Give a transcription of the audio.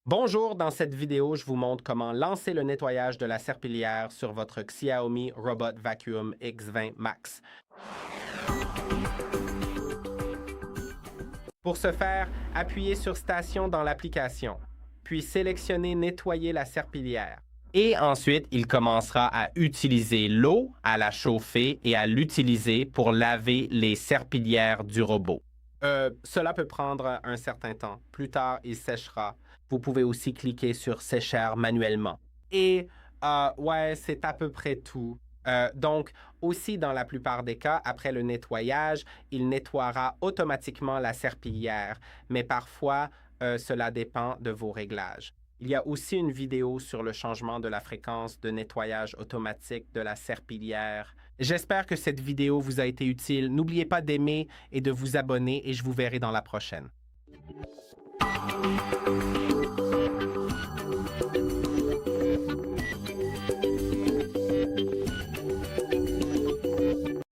Bonjour, dans cette vidéo, je vous montre comment lancer le nettoyage de la serpillière sur votre Xiaomi Robot Vacuum X20 Max. Pour ce faire, appuyez sur Station dans l'application, puis sélectionnez Nettoyer la serpillière. Et ensuite, il commencera à utiliser l'eau, à la chauffer et à l'utiliser pour laver les serpillières du robot. Cela peut prendre un certain temps. Plus tard, il séchera. Vous pouvez aussi cliquer sur Sécher manuellement. Et ouais, c'est à peu près tout. Donc, aussi dans la plupart des cas, après le nettoyage, il nettoiera automatiquement la serpillière, mais parfois, cela dépend de vos réglages. Il y a aussi une vidéo sur le changement de la fréquence de nettoyage automatique de la serpillière. J'espère que cette vidéo vous a été utile. N'oubliez pas d'aimer et de vous abonner et je vous verrai dans la prochaine.